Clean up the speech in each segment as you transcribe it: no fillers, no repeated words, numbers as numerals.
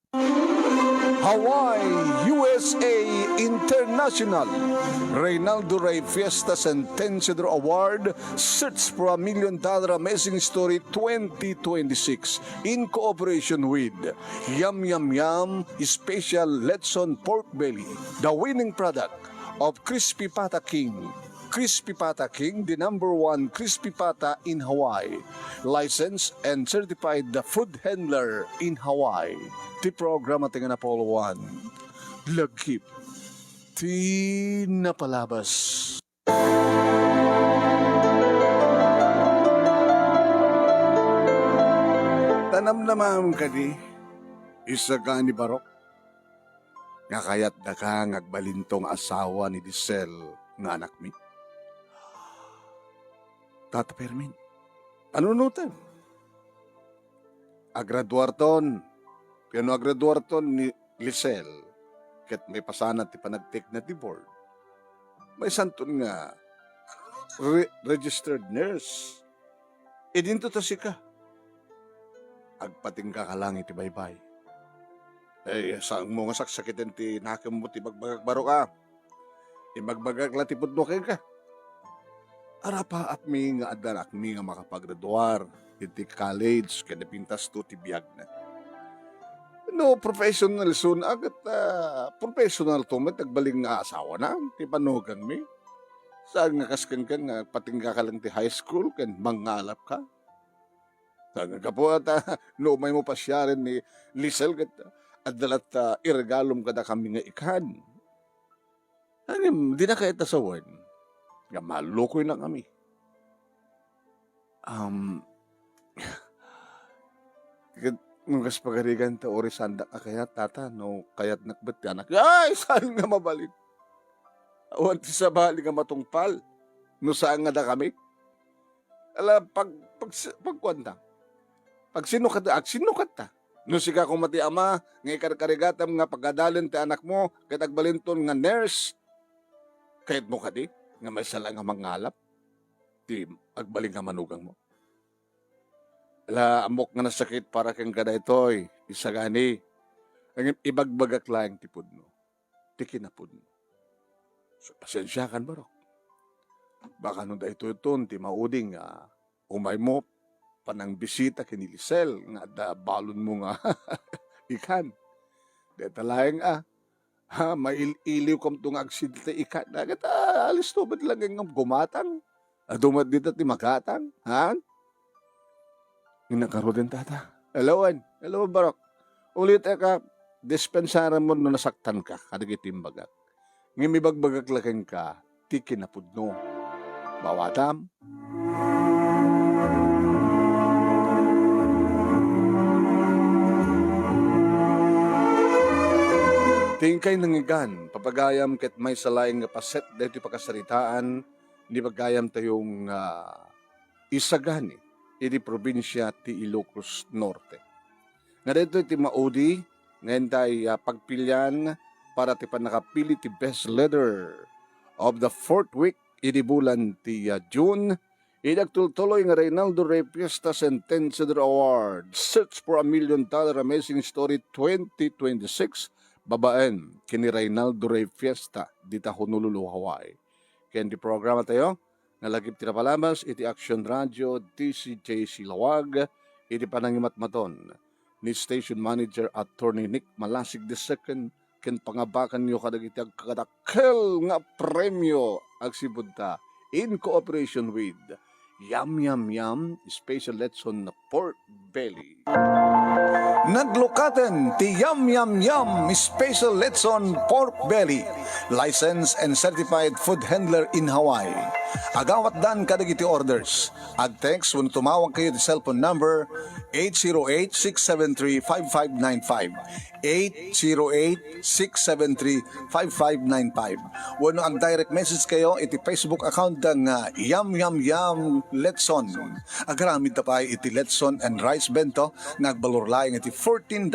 Hawaii, USA International Reynaldo Rey Fiesta Centennial Award Search for a $1 Million Amazing Story 2026 in cooperation with Yum Yum Yum Special Letson Pork Belly, the winning product of Crispy Pata King. Crispy Pata King, the #1 crispy pata in Hawaii. Licensed and certified the food handler in Hawaii. Ti programa tinga na Apollo 1. Lagkip. Ti napalabas. Tanam naman ka di, isa ka ni Barok. Nga kayat da ka ngagbalintong asawa ni Diesel nga anak mi. Tata Permin, anunutan? Agraduarton, piano agraduarton ni Lisel, ket may pasana ti panagtik na ti board. May santun nga, registered nurse. Idinto ta si ka. Agpating ka lang iti baybay. Saan mo nga saksakitin ti nakam mo ti bagbagak ka. Imagbagak la ti pudno ka. Arapa at mi nga adanak mi nga makapagraduar iti college kaya pintas to ti biyag na. No, professional soon agat professional to met nagbaling nga asawa na ti panugang mi. Saan nga kaskan ka nga patingga ka lang ti high school kan mangalap ka. Saan nga po at no may mo pasyarin ni Lisel kat adalat iregalom kada kami nga ikan. Di na kahit nasawan. Nga malukoy na kami. Nung pagarigan ta ori sanda ka kaya tata, no kayat nakbat ka anak. Ay, saan nga mabalik? Awan ti sa bali nga matungpal. No saan nga da kami? Ala, pagkwanda. Pag sinukat ta. No siga kung mati ama, nga ikarkarigatam nga pagkadalin ti anak mo, kaya tagbalinton nga nurse. Kahit mo ka di? Nga may sala nga mangalap, di agbaling nga manugang mo. Ala, amok nga nasakit para kang kada ito'y, isa gani, ang ibagbagak lang tipod mo, di kinapod mo. So, pasensya kan Barok. Baka nung da ito, ti mauding umay mo, panang bisita kini Lisel, nga da balon mo nga, ikan. Di talayang mailiw kam itong aksidente ikat na. Alis to, ba't lang yung gumatang? Dumad dito ti magatang? Ha? Inakaro din tata. Helloan, Barok. Ulit ka, dispensaran mo no nasaktan ka, kadagitim bagak. Ngayon may bagbagak laking ka, ti kinapudno. Bawatam. Tingkay nangigan, papagayam ket may salayang nga paset dahito pakasaritaan, hindi pagayam tayong isagani, iti probinsya ti Ilocos Norte. Nga dito ti maudi, ngayon tayo pagpilyan para ti panakapili ti best leader of the 4th week, iti bulan ti June, idagtultuloy nga Reynaldo Rey Fiesta Centennial Award, Search for a $1 Million Amazing Story 2026, babaen kini Reynaldo Rey Fiesta dita Honolulu, Hawaii. Kaya di programa tayo, nalagip tinapalabas, iti Action Radio, DCJC Lawag, iti panangimatmaton ni Station Manager Attorney Nick Malasig II, ken pangabakan nyo kadagiti agkakatakkel nga premyo agsibunta in cooperation with Yum Yum Yum Special Letson Pork Belly. Naglukaten ti Yum Yum Yum Special Letson Pork Belly, licensed and certified food handler in Hawaii. Agawat dan kadagiti orders. Ag-text when tumawag kayo di cellphone number 808-673-5595. 808-673-5595. Wano ang direct message kayo iti Facebook account ng Yum Yum Yum Letson. Agaramid tapay iti Letson and Rice Bento nagbalorlayang iti $14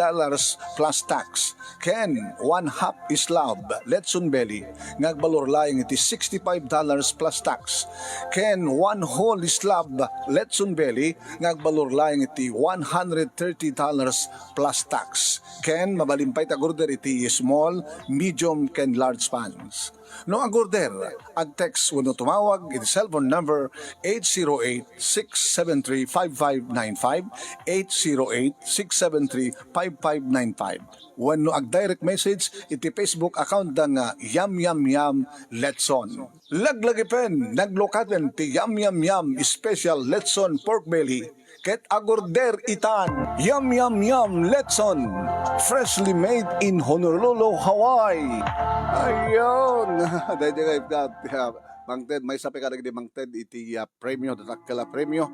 plus tax. Ken, 1/2 islab Letson Belly nagbalorlayang iti $65 plus tax. Ken, 1 whole slab Letson Belly nga agbalor laing iti $130 plus tax. Ken mabalimpay ta order iti small, medium ken large pans. No ang order, ag text wenno tumawag iti cellphone number 808-673-5595, 808-673-5595. Wenno ag direct message iti Facebook account nga Yum Yum Yum Letson. Laglagi pen, naglokaten ti Yum Yum Yum Special Letson Pork Belly. Ket agorder itan, Yum Yum Yum Letson, freshly made in Honolulu, Hawaii. Ayun, dahil nga got, Mang Ted, may sapi ka di Mang Ted, iti premyo, datakala premyo,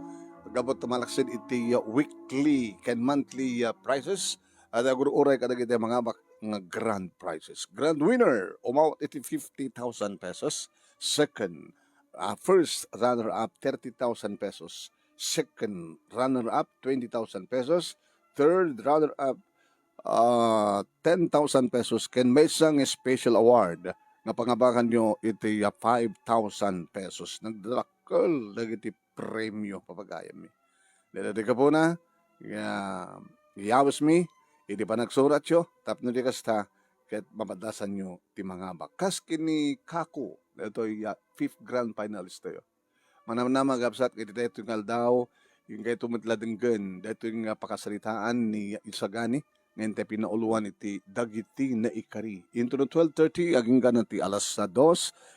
gabot tumalaksin iti weekly and monthly prices, at agururay ka iti mga grand prizes. Grand winner, umawat iti 50,000 pesos. Second, first runner-up, 30,000 pesos. Second runner-up, 20,000 pesos. Third runner-up, 10,000 pesos. Ken may isang special award nga pangabakan nyo iti 5,000 pesos. Nagdrakal lagi iti premyo papagayam mi. Dili ka po na, iyawas mi, iti pa nagsurat yo, tapno di kasta, ket mabadasan nyo ti mga bakas kini Kako. Ito yung 5th grand finalist tayo. Manamnama gabsat kiti dito yung aldaw, yung kayo tumitladenggan, dito yung pakasalitaan ni Isagani, ngayon tayo pinauluan iti dagiti na ikari. Into no 12:30, aging ganan ti alas 2,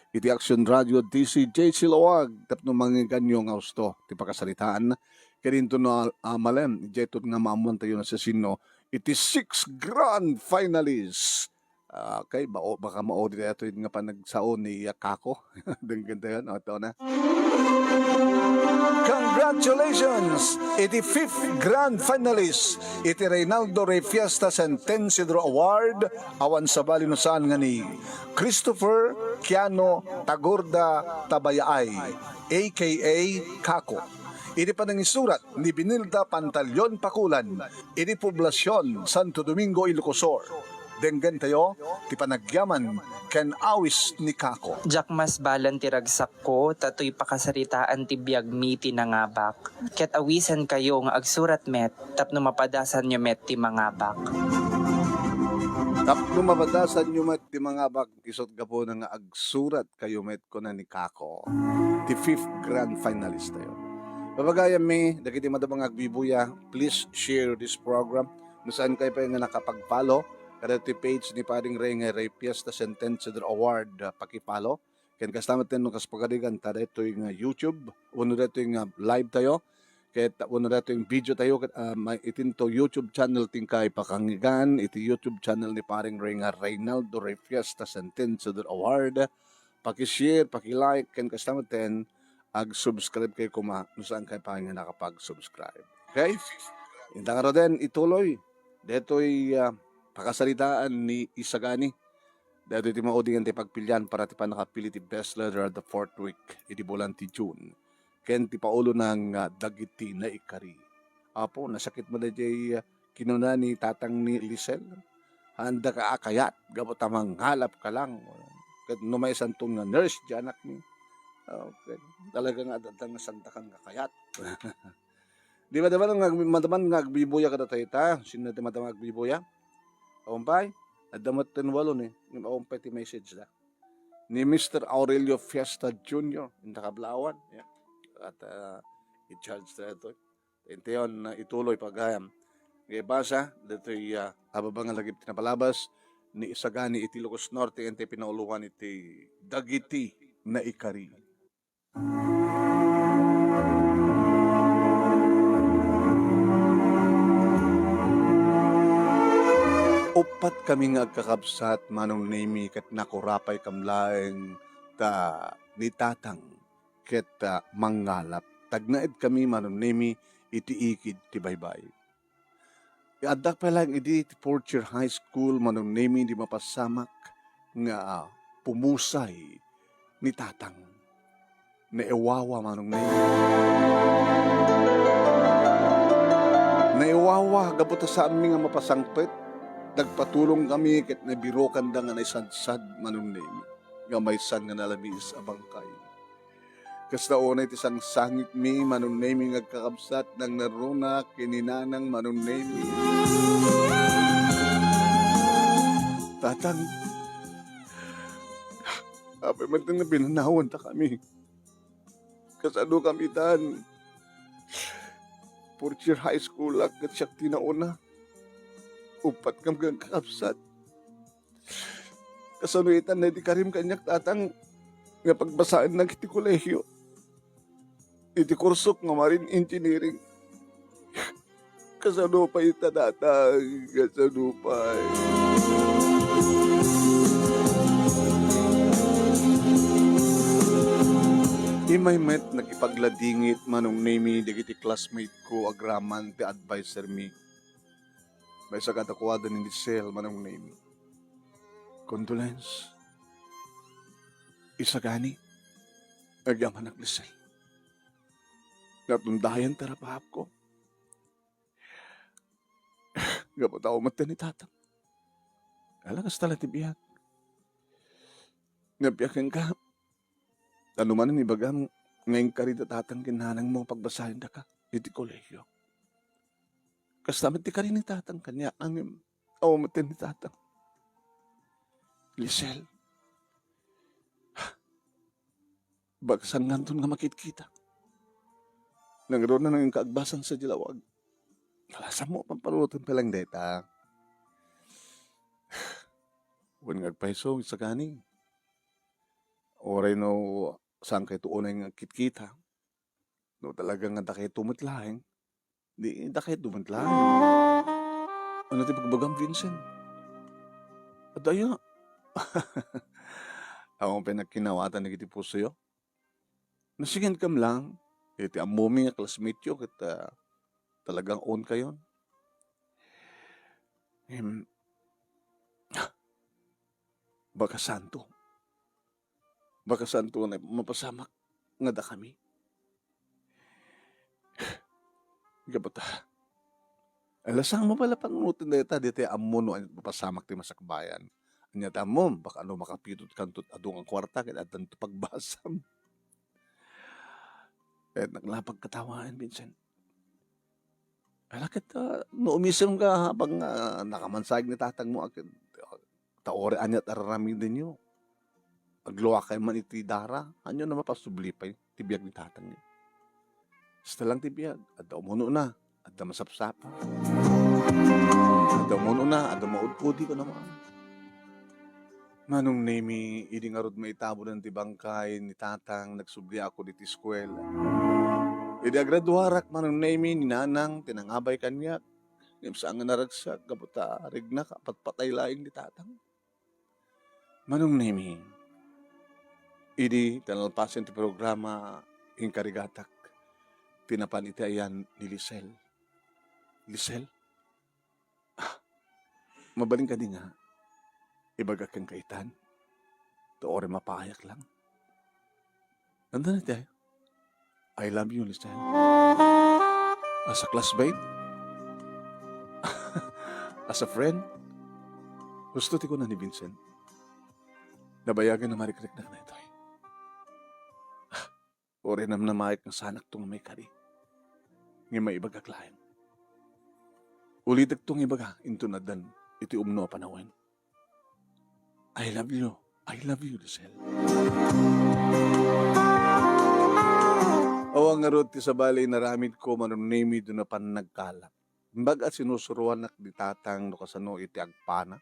iti Action Radio DCJ Silawag, tapno mangiganyo nga gusto, ti pakasalitaan, kaya into no malem, dito nga maamuan tayo na sa sino, iti 6 grand finalists. Okay, baka maudi na ito yung nga panagsaon ni Kako. Denggan tayo, ito na. Congratulations! Iti 5th grand finalist, iti Reynaldo Rey Fiesta Sentencedro Award, awan sa balinusan nga ni Christopher Kiano Tagorda Tabayay, a.k.a. Kako. Iti panangisurat ni Binilda Pantalyon Pakulan, iti Poblasyon, Santo Domingo, Ilocosur. Denggan tayo, ti panagyaman, ken awis ni Kako. Jakmas balan ti ragsak ko, tatoy pakasaritaan ti biyag mi ti nangabak. Ket awisan kayo nga agsurat met, tapno mapadasan nyo met ti mangabak. Tapno mapadasan nyo met ti mangabak, isot ka po na nga agsurat kayo met ko na ni Kako. Ti 5th grand finalist tayo. Babagayan mi, dagiti madabang agbibuya, please share this program. Nasaan kayo pa yung nakapag-follow? Kada ti page ni Paring Rey nga Rey Fiesta Sentencedro Award pakipalo. Ken kastamat ten no kas pagadigan tada ito yung YouTube. Uno dito yung live tayo. Ket uno dito yung video tayo. Itinto YouTube channel tingkay pakangigan. Iti YouTube channel ni Paring Rey nga Reynaldo Rey Fiesta Sentencedro Award. Paki-share, paki-like. Ken kastamat ten ag-subscribe kayo kuma no saan kayo pa nga nakapag-subscribe. Okay? Indang din ituloy. Dito'y pakasalitaan ni Isagani. Dahil iti maudingan ti pagpilyan para ti panakapili ti best leader at the 4th week. Iti bulan ti June. Ken ti paulo ng dagiti na ikari. Apo, nasakit mo na jay kinuna ni tatang ni Lisel. Handa ka akayat. Gabot tamang halap ka lang. Ket numay santong nga nurse di anak ni. Okay. Talaga nga datang santakan kakayat. Di ba dapat madaman nga agbibuya ka datay ta? Sino na madaman agbibuya? Aumpay, adamat tinwalo ni aumpay ti message da. Ni Mr. Aurelio Fiesta Jr. in Takablawan. Yeah. At i-charge na ito. Ito yun, ituloy pagayam. Ngayon basa, dito yung hababang lagip tinapalabas ni Isagani iti Ilocos Norte ente pinauluhan iti dagiti na ikari. Upat kami nga agkakabsat manong nemi ket nakurapay kamlaeng ta ni tatang ket mangalap. Tagnaed kami manong nemi iti ikid ti baybay. Adak pa lang iti 4th year high school manong nemi di mapasamak nga pumusay ni tatang. Naiwawa manong nemi. Naiwawa gabuta sa amin nga mapasangpet. Nagpatulong kami ket nabirokan da nga naisadsad manong nemi. Nga may san nga nalabis abangkay. Kasta unay ti sang sangit mi, manunay mi ngagkakabsat ng naruna, kininanang manunay mi. Tatang, apay man na pinanawan ta kami. Kasano kami tan. Fourth year high school at siya tinauna. Upat kam kang kakabsat. Kasano itan na di karim kanyak tatang nga pagbasaan ng iti kolehyo. Iti kursok nga marine engineering. Kasano pa ita datang, kasano pa. Imay met nakipagladingit manong name digiti classmate ko agraman ti advisor mi. May sa katakuwada ni Lisel manong name. Condolence. Isa gani. Agyaman ang Lisel. Natundayan tarapahap ko. Gapataw mata ni tatang. Alakas tala tibiyag. Nabiyakin ka. Ano man ni bagam ngayon ka rin tatang kinanang mo pagbasahin na ka. Iti kolehyo. Kastamat ti ka rin ni tatang kanya ang awamatin ni tatang. Lisel. Bagsan nga doon nga makit-kita. Nangroon na nang kaagbasan sa dilawag. Kalasan mo pampalutin pa lang deta. Huwag ngagpaiso sa kaning. Oray no saan kayo tuunay nga kitkita. No talagang nga kayo tumatlaing. Di kayo tumatlaing. Ano ti pagbagang Vincent? At ayo. Ako pinagkinawatan na kiti puso yo. Nasigan kam lang. Iti amumi nga classmate yo. Kita talagang own kayo. Baka santo. Baka santo na mapasamak nga da kami. Gabata. Alasang mo pala pangunutin na ita dito amuno ang mapasamak ti masakbayan. Anya tamom, baka ano makapitot kantot adung ang kwarta kaya atan to pagbasam. Kaya naglapag katawaan, Vincent. Alakit, no umisim ka habang nakamansayag ni tatang mo. Taore anyat araraming din nyo. Agluwa kay man iti dara. Anyo na mapasubli pa yung tibiyag ni tatang niya. Basta lang tibiyag. Ada umuno na. Ada masapsapa. Ada umuno na. Ada maudpudi ko naman. Manong nemi, idi nga rod maitabo ng tibangkay ni tatang. Nagsubli ako diti eskwela. Idi agraduarak manong nemi ni nanang. Tinangabay kanyak. Saan nga naragsak. Kaputa rigna ka. Patpatay laing ni tatang. Manong nemi. Idi tanalpasin ti programa Inkarigatak. Tinapan iti ayan ni Lisel. Lisel? Mabaling ka din nga. Ibagak kang kaitan. Taore mapahayak lang. Nandun na tayo. I love you, Lisel. As a classmate? As a friend? Gusto ti ko na ni Vincent. Nabayagan na marikrik na ito. Ore nam na maik ng sanak tong may kari. Nga may ibagak lain. Ulitak tong ibaga into na dan iti umno panawin. I love you. I love you, Lisel. Awang nga rod ti sa balay naramid ko manunimi doon na pan nagkalap. Imbaga sinusuruan nak di tatang no kasano iti agpana.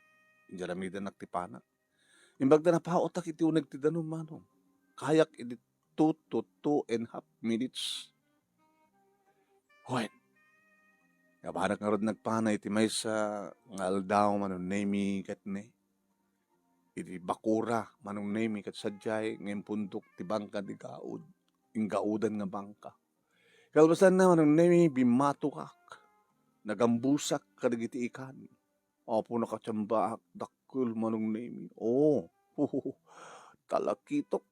Injaramida nak ti pana. Imbagda na paotak iti unag ti danom manong. Kayak iti 2 to 2.5 minutes. When? Kabarak nga rod nagpana iti may sa ngaldaw manunimi kat ne. Iti bakura manunimi kat sadyay ngayon pundok ti bangka di gaud. Ingaudan nga bangka. Kalbasan na manunimi bimatukak. Nagambusak kadagiti ikan. Opo nakatsamba dakul manunimi. Oh, talakitok.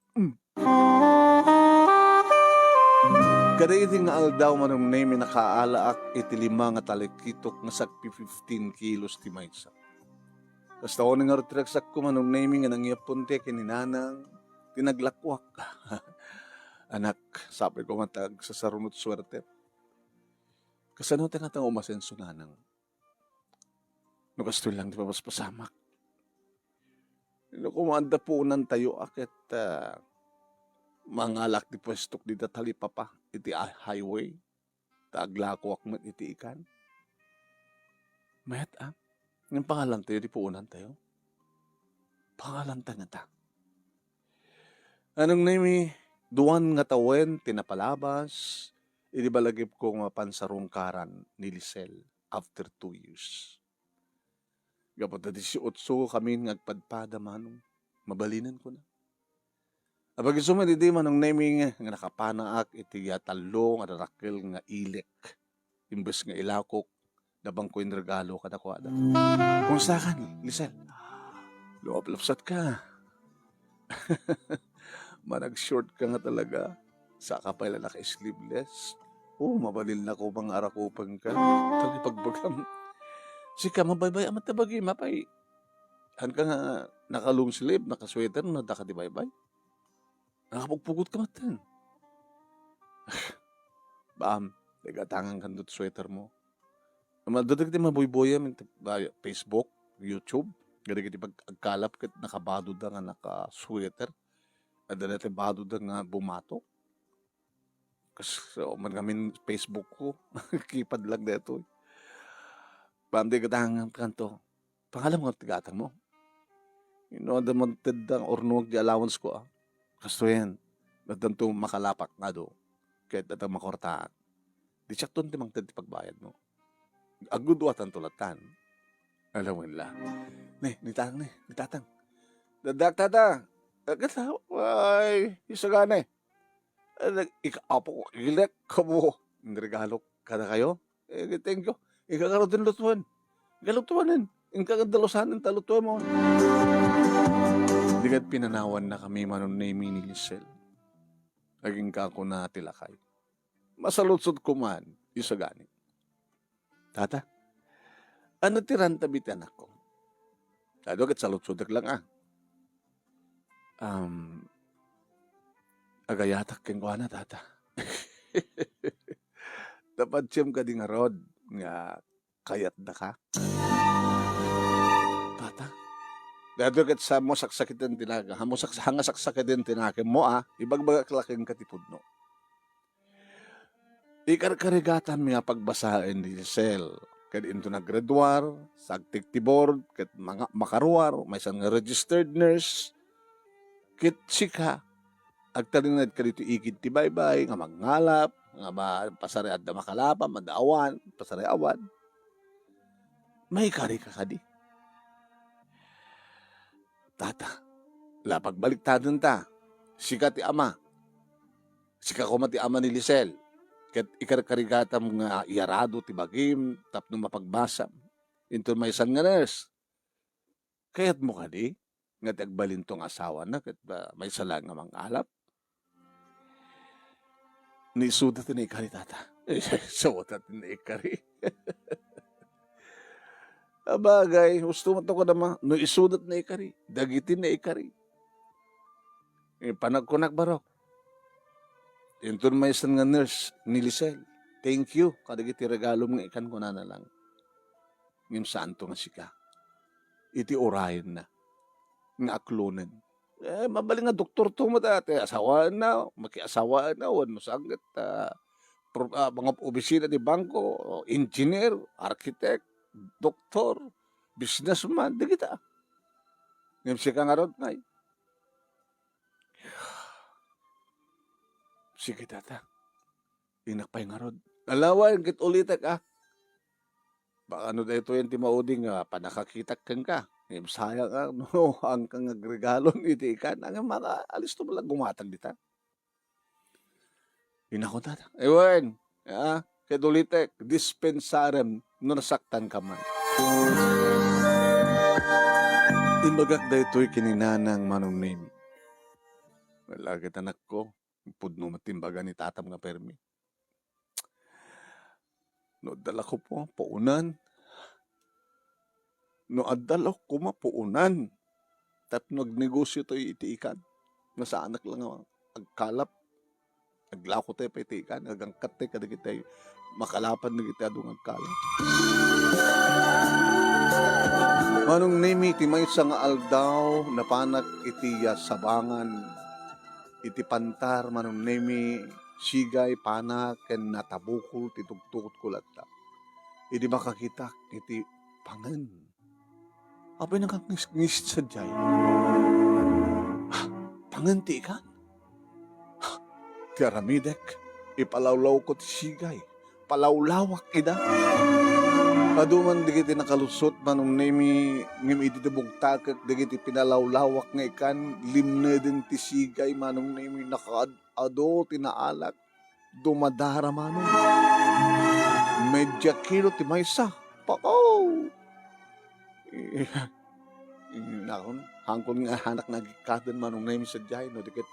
Kada iti nga aldaw manong name nakaalaak iti 5 nga talikitok nga sagpi 15 kilos ti maysa. Kasta ko nga rutragsak ko manong name nga nangyapon te kininanang tinaglakwak. Anak, sabi ko matag sa sarunot swerte. Kasano tinatang umasenso na nang nukastoy lang di pa mas pasamak. Kumanda po nan tayo akit mangalak di pwestok di talipapa iti highway. Taglako akmat iti ikan. Mayat yung pangalan tayo di puunan tayo. Pangalan ta nga ta. Anong name duwan nga tawen tinapalabas iti balagip kong pansarungkaran ni Lisel after 2 years. Kapag na 18 kami ngagpadpada manong mabalinan ko na. Abag isuman iti manong naming nga nakapanaak iti talo nga rakil nga ilik. Imbes nga ilakok nabang ko yung regalo kada ko ada. Kumusta ka ni Lisel? Loob-lapsat ka. Manag-short ka nga talaga. Saka pala naka-sleeveless. Mabalil na ko mga arakupang ka. Tagi pagbagam. Sika, mabaybay, amat na bagi, mapay. Han ka nga naka-long sleeve, naka-sweater, nadaka di baybay. Nakapagpugot ka matan. Baam, nagatangan ka doon sweater mo. Madadag di mabuyboyam, Facebook, YouTube. Gada kiti pagkalap kat nakabado da nga naka-sweater. Ada natin bado da nga bumato. Kasi man kami Facebook ko. Kipad lang dito. Baam di katangan kanto. Pangalam ko tigatang mo. Da man tedang ornog di allowance ko Kasto yan. Nadanto makalapak nga do. Kahit natang makortaan. Di siya ton timang ted pagbayad mo. Agudwatan tulatan. Alam mo nila. Ni tatang. Dadak tata. Agad ay, isagane. Ikapo ko, ilek ka mo. Regalo kada kayo. Thank you. Ikakaro din lutuan. Galutuanin. Ikakadalosanin talutuan mo. Di kat pinanawan na kami manon na ni Lisel. Naging kako na tilakay. Masalutsod ko man, isagani. Tata, ano tiran tabitan ako? Tado kat salutsudak lang agayatak keng ko na tata. Dapat siyam ka di nga rod nga kayat na ka. Tata, dado kat sa mo saksakitin tinaga, hanga saksakitin tinaga mo ibagbagak laking katipod no. Ikarkarigatan mga pagbasahin ni Lisel. Kad into naggraduar, sa activity board, kat mga makaruar, may isang registered nurse, kit sika, agtalinad ka dito ikid ti baybay, nga mangalap, nga pasari at makalapa, madaawan, pasari awan. May kari ka kadi. Tata, pagbalik tadon ta, sika ti ama, sika ko ti ama ni Lisel, ket ikarkarigata nga iarado ti bagim tapno mapagbasa into may isang nga nurse. Kayat mo kadi nga tagbalin tong asawa na ket may sala nga mangalap. Ni suda ti ikari tata. Sawat ti ikari. Abagay, gusto mo to ko naman, no isudat na ikari, dagitin na ikari. Panagkunak barok. Ito may isang nga nurse ni Lisel. Thank you. Kadagiti regalo nga ikan ko na lang. Ngim santo nga sika. Iti orayan na. Nga aklunan. Mabaling nga doktor to mo dati. Asawaan na. Makiasawaan na. Wano sangat. Mga opisina di bangko. Engineer. Architect. Doktor. Businessman. Di kita. Ngim sika nga rod ngay. Sige tata, inakpay nga rod. Alawan, kit ulitak Baka ano dito yung timauding panakakitak kang ka. Sayang no, ang kang agregalon iti ikan. Ang mga alis to malang gumatag dita. Inako tata. Ewan, kit ulitak, dispensarem, no nasaktan ka man. Imbagak da ito'y kininanang manong name. Malagit anak ko. Pudno matimbaga ni tatam nga permi. No dala ko po paunan. No adala ko mapaunan. Tap nagnegosyo to itiikan. Nga sa anak lang agkalap. Naglako tayo pa itikan, nagangkat tayo kada kita makalapan na kita doon agkala. Manong nemi iti may nga aldaw na panak iti sabangan iti pantar manong nemi sigay panak ken natabukol ti tugtukot ko latta. Idi makakita iti pangan. Apay nakangis sa jay. Pangan ti ikan. Ti aramidek ipalawlaw ko ti sigay. Palawlawak ida. Paduman digiti nakalusot manong nemi ngim iti bugtakak digiti pinalawlawak nga ikan limna din ti sigay manong nemi nakaado tinaalak dumadara manong medya kilo ti maysa pakaw nakon hangkon nga anak nagikadan manong nemi sa jay no dikit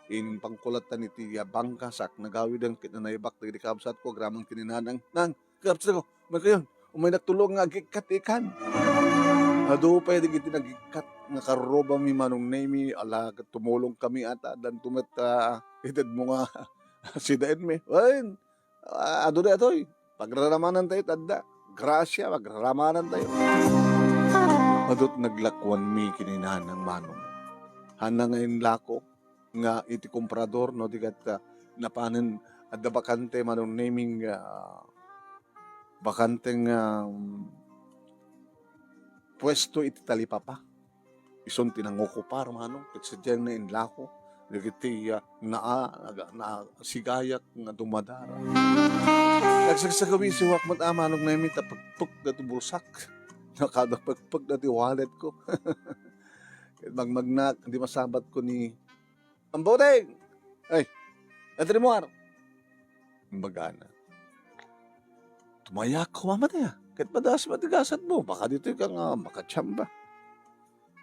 in pangkulatan iti bangka sak nagawid ang kitanaybak digiti kabsat ko gramang kininanang nang kabsat ko magkayon umay nagtulong nga agikat ikan. Ado pa yung iti nagikat nga karoba mi manong nemi ala tumulong kami ata dan tumet edad mo nga sidain mi. Ay, ado na ito'y pagraramanan tayo tanda. Grasya, pagraramanan tayo. Adot naglakwan mi kininanang manong. Hana ngayon lako nga iti komprador no digat napanan at bakante manong naming bakanteng pwesto iti talipapa. Ison tinangokupar manong ket sadyang na inlako dagiti na sigayak nga dumadara. Nagsagsagawi si wakmat manong nami tapagpag dati bulsak. Nakadapagpag dati wallet ko. Magmagnak hindi masabat ko ni ang bodeng. Ay, atri mo ar. Bagana. Tumayak ko mama na ya. Kahit madaas matigasat mo. Baka dito ka nga makatsamba.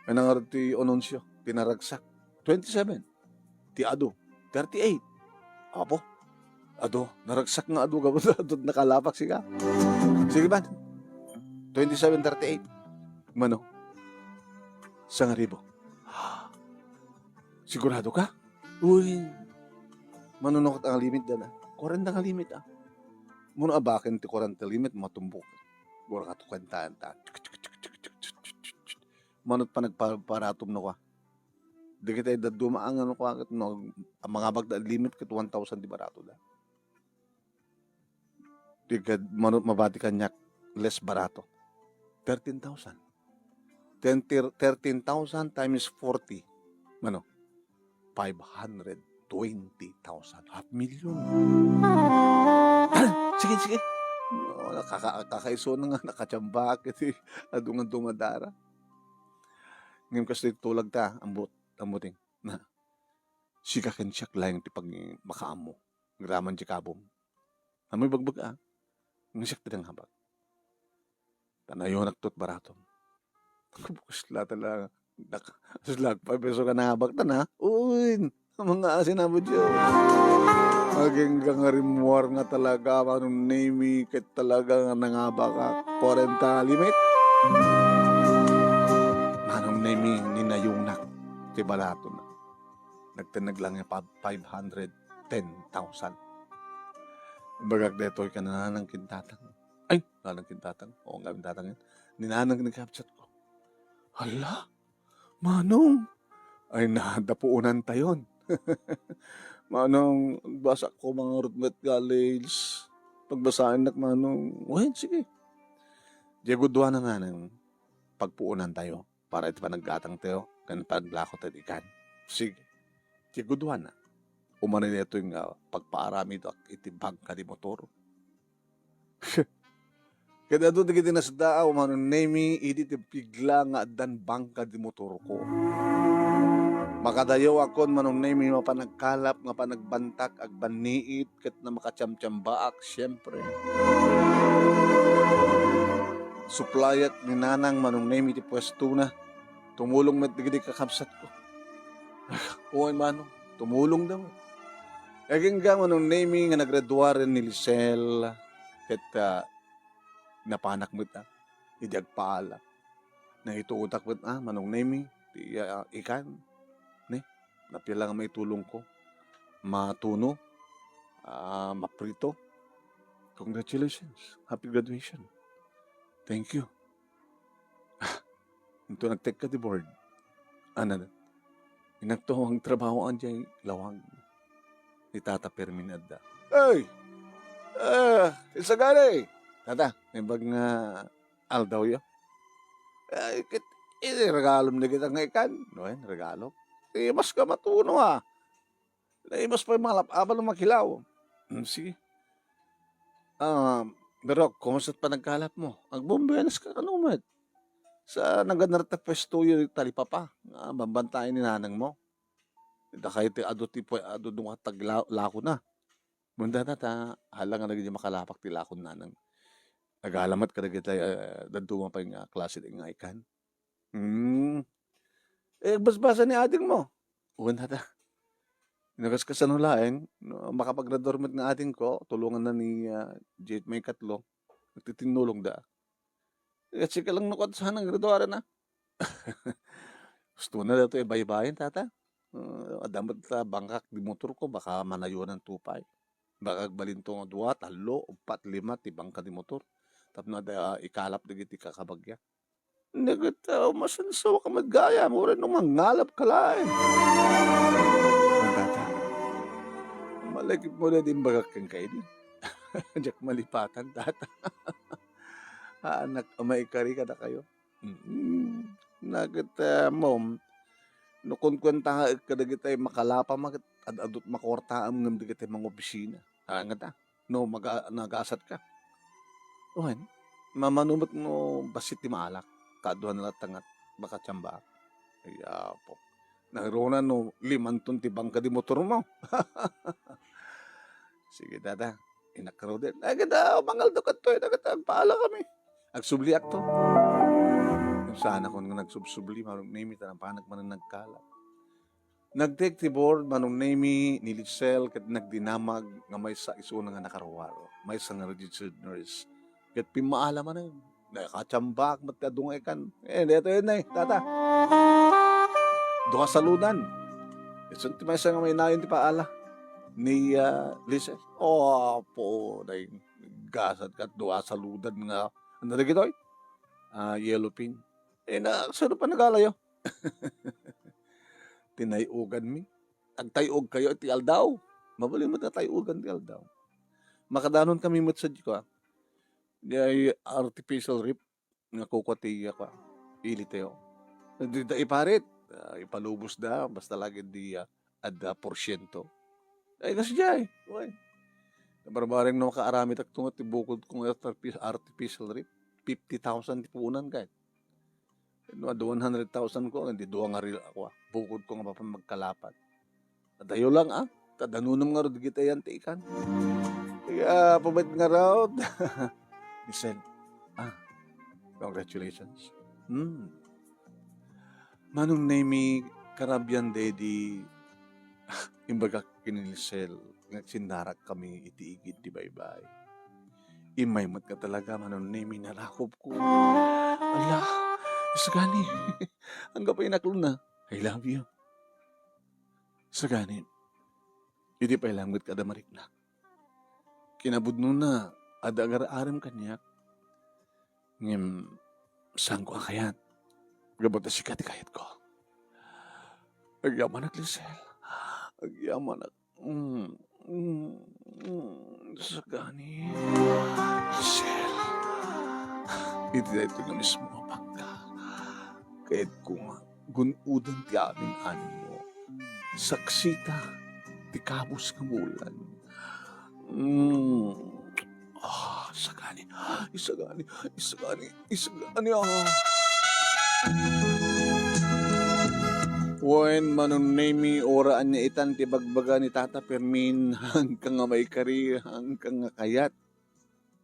May nangarap ti onunsyo. Tinaragsak. 27. Ti ado. 38. Apo. Ado. Naragsak nga ado. Ado nakalapak siya. Sige ba? 27-38. Mano? Sangaribo. Sigurado ka? Uy. Manunokot ang limit dyan 40 nga limit Muna abakin ti 40 limit, matumbok. Gura ka to kantaan. Manot pa nagparatom na ka. Di kita dumaan ano ka, ang mga bagda limit kat 1,000 di barato da. Di ka manot mabati kanyak less barato. 13,000. 13,000 times 40. Mano? 520,000. $500,000. Sige. Kakaiso na nga nakatsamba kasi adungan dumadara. Ngayon kasi tulag ta, ambuting na sika ken siyak lang ti pag makaamo. Graman ti kabom. Amoy bagbag ngisiyak ti habag. Tanayo naktot baratom. Bukas la talaga. Slag 5 peso ka na habag na. Uy, mga asin na mo Diyos. Maging kangarimuar nga talaga, manong nemi, ket talaga nga nangabaka, 40 limit. Manong nemi, ninayunak, ti balato na. Nagtinag lang yung 510,000. Bagag detoy ka na ng kintatang. Ay, nanang kintatang. Oo nga, kintatang yan. Ninanang nagkapsat ko. Hala, manong, ay nadapuunan tayon. Manong, basa ko mga Rutmet College. Pagbasahin nak manong, well, sige. Diagudwa na nga ng pagpuunan tayo para ito pa naggatang tayo kan paglakot at ikan. Sige. Diagudwa na. Umanin ito yung pagpaarami ito iti bangka di motor. Kaya doon digiti nasdaaw manong nemi iti pigla nga adan bangka di motor ko. Makadayaw akon manong nemi mapanagkalap nga panagbantak agbaniit ket na makatsamtsambaak siyempre. Suplayat ni nanang manong nemi ti pwesto na tumulong met digiti kakabsat ko. Uwan manong tumulong daw. Aging manong nemi nga naggraduaren ni Lisel ket napanak mo idi agpaala. Na ituutak mo manong nemi ti ikan. Napila nga may tulong ko. Matuno, Maprito. Congratulations. Happy graduation. Thank you. Ito nag-take ka di board. Ano na? Inagto ang trabaho ang dyan lawang ni Tata Permin Adda. Ay! Isa gani! Tata, may bag nga aldaw yo. Ay, regalo na kita nga ikan. No, regalo. Mas ka matuno ha. Mas pa yung malap, abal ng makilaw. Sige. Pero, kumusta't pa nagkalap mo? Ang bombelas ka, ano mat? Sa naganarta pwesto yung talipapa. Bambantayin ni nanang mo. Kahit ado tipo, ado nung taglako na. Munda na ta, halang nga naging makalapak ti lakon nanang. Nagalamat ka na kita, dadungan pa yung klase ng ikan. Basbasa ni ating mo. Uwan na ta. Nagas ka sa nulaeng, makapag-graduate ng ating ko, tulungan na ni Jade may katlo, nagtitinulong da. Kasi ka lang nukot sa nang graduara na. Gusto na dato ibay-bayin, tata. Adamat ta bangkak di motor ko, baka manayo ng tupay. Baka balintong 2, 3, 4, 5, ti bangka di motor. Tapos na ikalap na giti kakabagya. Nagataw, masansaw ka magaya, mura nung mangalap ka lain. Tata, malagip mo na din bagak kang kayo din. Diyak malipatan, tata. Anak, maikari ka na kayo. Nagataw, mom, nukunkwenta ka na kita makalapa, adot makorta ang nga kita mga opisina. Nga ta, no, nag-aasat ka. Uwan, mamanumot mo basit ti maalak. Kaduhan na tangat, baka tiyamba. Kaya po. Naroon no, 5 ton tibang ka di motor mo. Sige, tata. Inakaro din. Ay, ganda, mangal do ka to. Nagpaala kami. Agsubliak to. Sana kung nagsubsubli, manong name ita ng panak man nagkalap. Nag-take ti board, manong name ni Litzel, kat nagdinamag nga may sa iso nga nakarawaro. May sa nga registered nurse. Kat pimaala man na yun. Nakachambak, matadungay kan. Dito yun na tata. Doon ka saludan. Ito may isang may nayon ti paala. Ni Lisa. Po, dahil gasad ka, doon ka saludan nga. Ano na gito? Yellow pin. Saan pa nagalayo? Tinayugan mi. Agtayog kayo, ti aldaw. Mabalin mo na tayugan ti aldaw. Makadanon kami matsadyo ko. Di artificial rip nga kukwatiya ka. Iliteo. Di da iparit. Ipalubos da. Basta lagi di ada porsyento. Ay kasi jay. Okay. Barbaring na makaaramit at tungat ibukod kong artificial rip. 50,000 tipunan kahit. 100,000 ko. Hindi doang nga rin ako. Bukod ko nga pa magkalapat. Tadayo lang Tadanunam nga rin kita yan tiikan. Kaya pabait nga raw. Lisel, congratulations. Manong name Caribbean Daddy, imbaga kinilisel, nagsindarak kami itiigid di baybay. Imay mat ka talaga, manong name narakob ko. Ala, isagani, hanggang pa inaklon na, I love you. Isagani, hindi pa ilangot ka damarik na. Kinabudno na, ada agar-aram kanyak. Ngem, saan ko akayat? Gabot na sikat kayat ko. Agyaman ak, Lisel. Agyaman ak. Sagani. Lisel. Ito na mismo mapangka. Kahit ko nga, gunudan ti amin anin mo. Saksita, ti kabos kamulan. Isagani. When manunemi oraan niya itan ti bagbaga ni Tata Permin hanggang nga may kari hanggang nga kayat.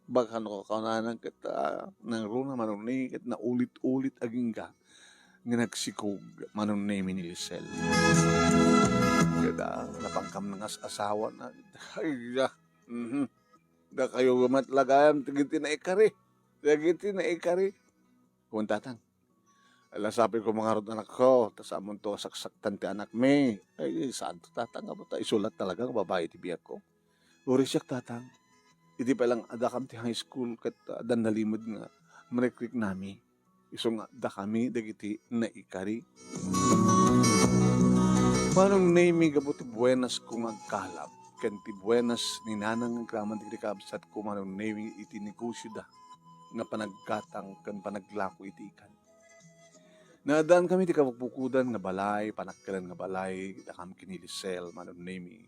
Baka no kaunanan kita nang runa manunemi kat na ulit-ulit aging ka nga nagsikog manunemi ni Lisel. Kada napangkam ng asawa na ay da kayo gumatlagayam, tigiti na ikari. Kung tatang, alasapin ko mga rod anak ko, tas amon to saksaktan ti anak me. Ay, saan to tatang, isulat talaga ng babae ti biyak ko. Uri siya tatang. Iti pa lang ada kami ti high school kat adan nalimod nga marekrik nami. Iso nga da kami dagiti naikari. Manong naming gabuti buenas kung agkalap. Ken ti buenas ni nanang ang kraman ti kabsat ko manong naming iti negosyo da. Nga panagkatang kan panaglako iti ikan. Naadaan kami ti kabukbukudan nga balay, panakkalan nga balay, da kami kinilisel, manong naming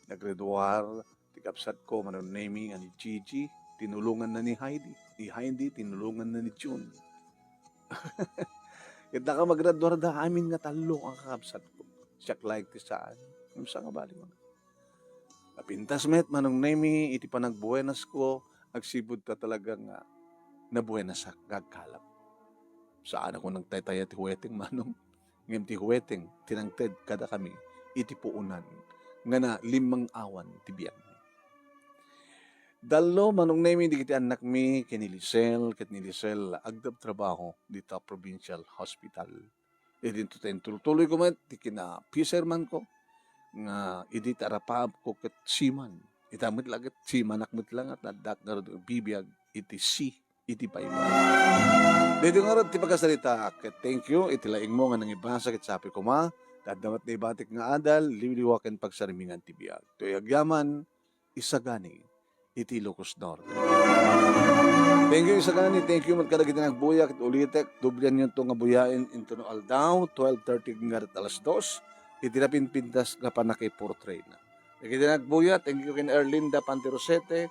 nagreduar, ti kabsat ko manong naming ani Gigi, tinulungan na ni Heidi. Ni Heidi, tinulungan na ni June. Kita ka maggraduar da amin nga talo ang kakabsat ko. Siya like ti saan. Yung sa nga bali mo. Kapintas met manong nemi iti panagbuenas ko agsibod ta talaga nga nabuenas sa gagkalap. Saan ako nagtaytaya ti huweteng manong. Ngem ti huweteng tinangted kada kami iti puunan nga na 5 awan ti biyan. Dalo manong nemi di kiti anak mi kinilisel ket nilisel agdab trabaho dito provincial hospital. Idin tuloy ko met ti kina piserman ko nga idi tarapab ko ket siman. Itamit laget simanak met lang at nadak nga bibiyag iti iti payman. Dito nga ti pagkasalita ket thank you iti laing mo nga nangibasa ket sapi ko ma tadamat na ibatik nga adal liwliwaken pagsarimingan ti biag. Tuyagyaman isagani iti Ilocos Norte. Thank you Isagani, thank you magkalagit na nagbuyak at ulitek, dublian nyo itong nga buyain into no aldaw, 12:30 ngarit alas 2, itinapin pintas nga panakay portrait na. Nagkita na nagbuyak, thank you kin Erlinda Pantirosete,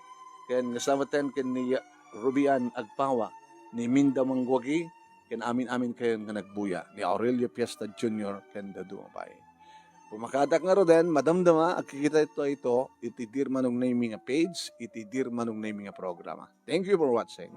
kin nasamatan kin ni Rubian Agpawa, ni Minda Mangwagi, kin amin-amin kayo nga nagbuya, ni Aurelio Piesta Jr., kin Dadumabay. Pumakadak nga ro din, madamdama, agkikita ito, itidir manong naming a page, itidir manong naming a programa. Thank you for watching.